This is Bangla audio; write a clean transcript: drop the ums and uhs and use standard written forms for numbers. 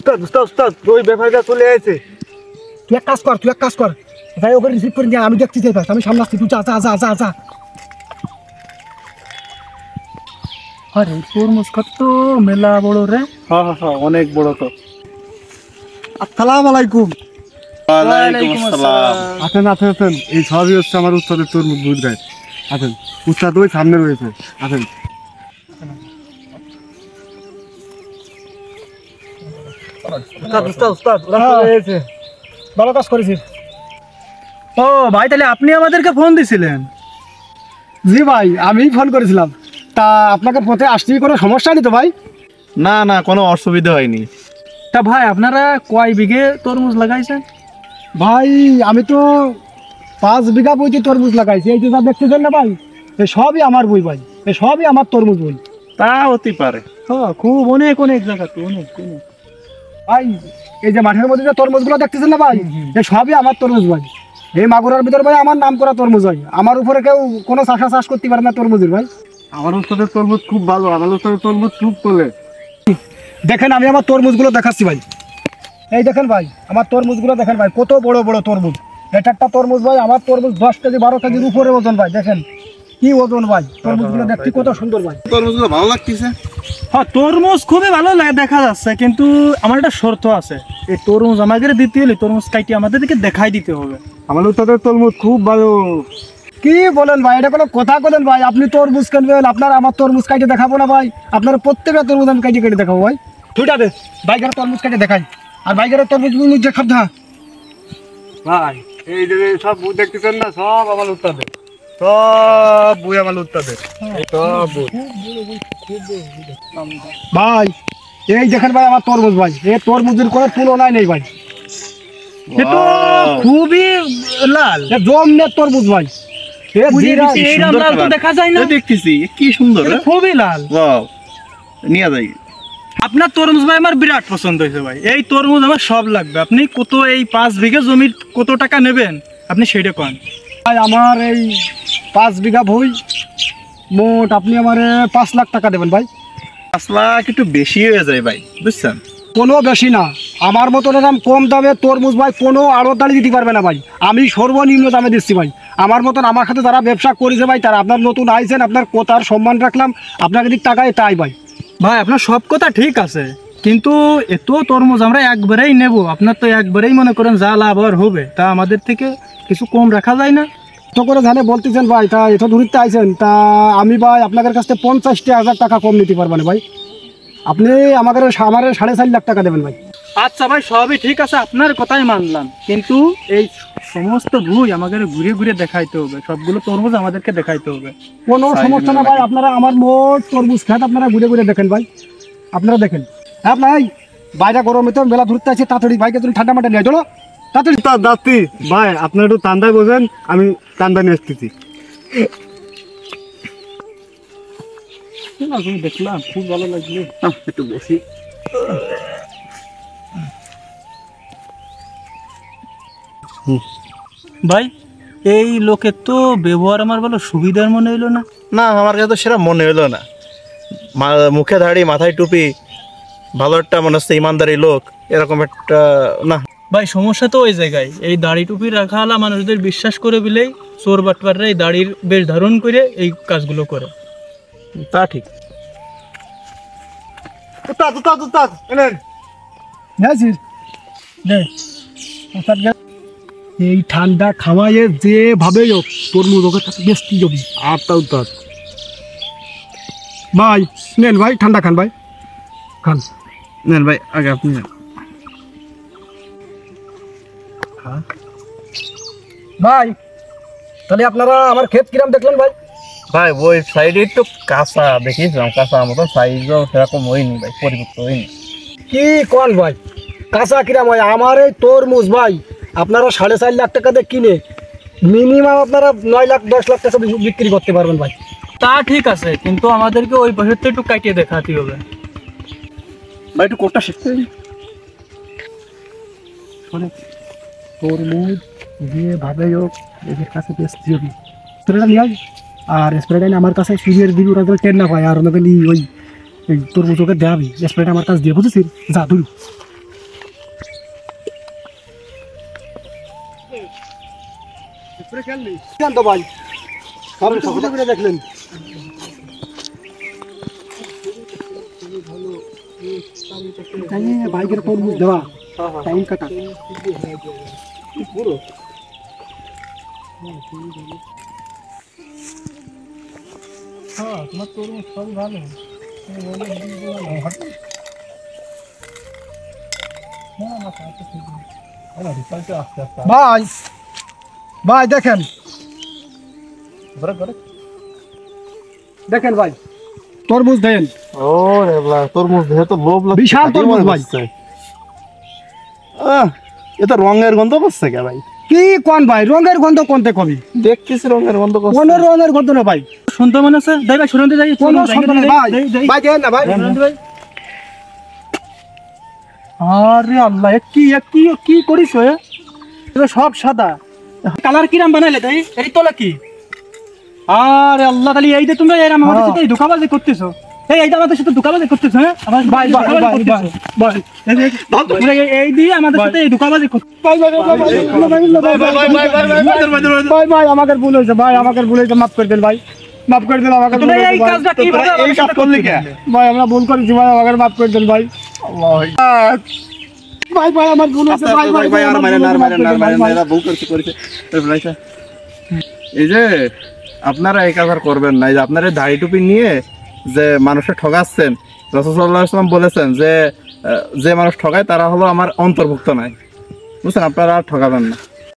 উস্তাদ উস্তাদ উস্তাদ ওই ব্যাপারটা চলে আসছে। তুই এক কাজ কর ভাই, ওকে রিসিভ করে নিয়ে আমি দেখতে চাই, আমি সামনে আসছি, তুই যা। আরে তরমুজ কত মেলা বড় রে। হ্যাঁ অনেক বড় তো। আসসালামু আলাইকুম। ওয়ালাইকুম আসসালাম। আছেন এই সবই হচ্ছে আমার উস্তাদের তরমুজ বুঝ গাছ। আছেন উস্তাদ ওই সামনে রয়েছে। আছেন উস্তাদ ওরা চলে এসেছে। ভালো কাজ করেছিস। ও ভাই, তাহলে আপনি আমাদেরকে ফোন দিছিলেন? জি ভাই, আমিই ফোন করেছিলাম। তা আপনাকে পথে আসতে কোনো সমস্যা নেই তো ভাই? না না, কোনো অসুবিধা হয়নি। তা ভাই, আপনারা কয় বিঘে তরমুজ লাগাইছেন? ভাই আমি তো 5 বিঘা বইতে তরমুজ লাগাইছি। এই যে যা দেখতেছেন না ভাই, এই সবই আমার বই ভাই, এই সবই আমার তরমুজ বই। তা হতে পারে। হ্যাঁ, খুব অনেক জায়গা তো, অনেক। ভাই এই যে মাঠের মধ্যে যে তরমুজগুলো দেখতেছেন না ভাই, এই সবই আমার তরমুজ ভাই। এই মাগুরার ভিতর ভাই আমার নাম করা তরমুজ হয়। আমার উপরে কেউ কোনো চাষ করতে পারে না তরমুজের ভাই। আমার উস্তাদের তরমুজ খুব ভালো, আমার উস্তাদের তরমুজ খুব তোলে। দেখেন আমি আমার তরমুজগুলো দেখাচ্ছি ভাই। এই দেখেন ভাই, আমার তরমুজগুলো দেখেন ভাই, কত বড় বড় তরমুজ। এটা একটা তরমুজ ভাই, আমার তরমুজ 10 কেজি 12 কেজির উপরে ওজন ভাই। দেখেন কি ওজন ভাই, তরমুজগুলো দেখতে কত সুন্দর ভাই। তরমুজগুলো ভালো লাগতেছে। হ্যাঁ, তরমুজ খুবই ভালো দেখা যাচ্ছে, কিন্তু আমার একটা শর্ত আছে। এই তরমুজ আমাদের দিতে হলে তরমুজ কাইটি আমাদেরকে দেখাই দিতে হবে। আমার উস্তাদের তরমুজ খুব ভালো। কি বলেন ভাই, এটা কোনো কথা বলেন ভাই? আপনি তরমুজ কিনবেন, আপনার আমার তরমুজ কাইটে দেখাবো না ভাই? আপনার প্রত্যেকটা তরমুজ আমি কেটে দেখাবো ভাই। দুইটা দে, বাইকের তরমুজ কেটে দেখাই, আর বাইকের তরমুজ যে খাবধা। ভাই এই যে সব বই দেখতেছেন না, সব আমার উস্তাদের, সব বই আমার উস্তাদের, সব বই। ভাই এই দেখেন ভাই আমার তরমুজ ভাই, এই তরমুজের কোনো তুলনাই নেই ভাই। এ তো খুবই লাল, জমনের তরমুজ ভাই। এইরকম লাল তো দেখা যায় না। দেখতেছি কি সুন্দর। খুবই লাল। ওয়াও, নিয়ে যাই। আপনার তরমুজ ভাই আমার বিরাট পছন্দ হয়েছে ভাই। এই তরমুজ আমার সব লাগবে। আপনি কত, এই 5 বিঘা জমির কত টাকা নেবেন আপনি সেইটা কন ভাই। আমার এই 5 বিঘা ভুই মোট আপনি আমার 5 লাখ টাকা দেবেন ভাই। 5 লাখ একটু বেশি হয়ে যায় ভাই, বুঝছেন? কোনো বেশি না, আমার মতন এরকম কম দামে তরমুজ ভাই কোনো আড়তদারি দিতে পারবে না ভাই। আমি সর্বনিম্ন দামে দিচ্ছি ভাই। আমার মতন আমার সাথে যারা ব্যবসা করেছে ভাই, তারা আপনার নতুন আইছেন, আপনার কথার সম্মান রাখলাম, আপনাকে দিক টাকায় তাই ভাই। ভাই আপনার সব কথা ঠিক আছে, কিন্তু এত তরমুজ আমরা একবারেই নেব। আপনার তো একবারেই মনে করেন যা লাভ আর হবে, তা আমাদের থেকে কিছু কম রাখা যায় না? এত করে জানে বলতেছেন ভাই, তা এত দূরিতে আইছেন, তা আমি ভাই আপনাদের কাছ থেকে 50,000 টাকা কম নিতে পারবেন ভাই। আপনি আমাদের 4.5 লাখ টাকা দেবেন ভাই। আচ্ছা ভাই, সবই ঠিক আছে, আপনার কথাই মানলাম, কিন্তু এই সমস্ত ভুই আমাদের ঘুরে ঘুরে দেখাইতে হবে। সবগুলো তরমুজ আমাদেরকে দেখাইতে হবে। কোনো সমস্যা না ভাই, আপনারা আমার মোট তরমুজ খাত আপনারা ঘুরে ঘুরে দেখেন ভাই। আপনারা দেখেন। হ্যাঁ ভাই, বাইরে গরমে তো মেলা ধরতে আছে, তাড়াতাড়ি ভাইকে তুমি ঠান্ডা মাঠে নিয়ে চলো তাড়াতাড়ি। যাচ্ছি ভাই, আপনার একটু তান্দায় বোঝেন, আমি তান্দা নিয়ে আসতেছি। দেখলাম খুব ভালো লাগলো। একটু বসি। ভাই এই লোকের তো ব্যবহার আমার ভালো সুবিধার মনে হইলো না। না, আমার কাছে তো সেটা মনে হলো না। মুখে দাড়ি, মাথায় টুপি, ভালো একটা মনে হচ্ছে ইমানদারি লোক, এরকম একটা না। ভাই সমস্যা তো ওই জায়গায়, এই দাড়ি টুপি রাখা হলা মানুষদের বিশ্বাস করে বিলেই চোর বাটপাররা এই দাড়ির বেশ ধারণ করে এই কাজগুলো করে। তা ঠিক। উস্তাদ এলেন। এই ঠান্ডা খাওয়ায় যেভাবে হোক তরমুজ ওকে বেশি যাবি। আচ্ছা উস্তাদ। ভাই নেন ভাই, ঠান্ডা খান ভাই, খান। নেন ভাই, আগে আপনি নেন। ভাই তাহলে আপনারা আমার ক্ষেত কিরাম দেখলেন ভাই? ভাই ওই সাইডে একটু কাঁচা দেখিয়েছিলাম, কাঁচা মতো সাইজও সেরকম হয়নি ভাই, পরিবর্তন হয়নি। কি কোন ভাই, কাঁচা কিরাম হয়? আমার এই তরমুজ ভাই আপনারা 4.5 লাখ টাকাতে কিনে মিনিমাম আপনারা 9 লাখ 10 লাখ টাকা বিক্রি করতে পারবেন ভাই। তা ঠিক আছে, কিন্তু আমাদেরকে ওই পাশেরটা একটু কাটিয়ে দেখাতে হবে। ভাই একটু কোটটা শিখতে হবে। তরমুজ যেভাবে হোক এদের কাছে বেশি যাবি। স্প্রেটা নিয়ে আয়, আর স্প্রেটা নিয়ে আমার কাছে সুইয়ের দিবি, ওরা যেন টেন না পায়। আর ওনাকে নিয়ে ওই তরমুজ ওকে দেওয়াবি, স্প্রেটা আমার কাছে দিয়ে বুঝেছিস? যা দুই কেন তো ভাই কারণ সকলে করে দেখলেন বাইকের তরমুজ দেওয়া টাইম কাটা পুরো হ্যাঁ তোমার তরমুজ সবই ভালো ভাই ভাই দেখেন দেখেন ভাই তরমুজ দেন ও রে বাবা, তরমুজ দেখে তো লোভ লাগছে। বিশাল তরমুজ ভাই। এটা রঙের গন্ধ করছে কে ভাই? কি কোন ভাই রঙের গন্ধ কোনতে কবি দেখতেছি রঙের গন্ধ করছে। কোন রঙের গন্ধ না ভাই শুনতে মনে আছে দেই ভাই শুনতে যাই কোন সন্তান ভাই ভাই দেন না ভাই আরে আল্লাহ কি করিস এ সব সাদা কালার কিরাম বানাইলে তাই এই তোলা কি আরে আল্লাহ তাহলে এই যে তুমি এরকম আমাদের সাথে ধোঁকাবাজি করতেছো এইটা আমাদের সাথে ধোঁকাবাজি করতেছো হ্যাঁ ভাই ভাই ভাই ভাই এই দিয়ে আমাদের সাথে এই ধোঁকাবাজি করতেছো ভাই ভাই আমাকে ভুল হয়েছে ভাই আমাকে ভুল হয়েছে মাফ করে দেন ভাই মাফ করে দেন আমাকে তুমি এই কাজটা কিভাবে এই কাজ করলি কে? ভাই আমরা ভুল করেছি ভাই আমাকে মাফ করে দেন ভাই ভাই ভাই আমার ভুল হয়েছে ভাই ভাই আর মারেন না, এরা ভুল করেছে। এই যে আপনারা এই কাজ আর করবেন না। এই যে আপনারা দাড়ি টুপি নিয়ে যে মানুষের ঠগাচ্ছেন, রাসূল সাল্লাল্লাহু আলাইহি ওয়াসাল্লাম বলেছেন যে যে মানুষ ঠগায় তারা হলো আমার অন্তর্ভুক্ত নাই। বুঝছেন, আপনারা আর ঠগাবেন না।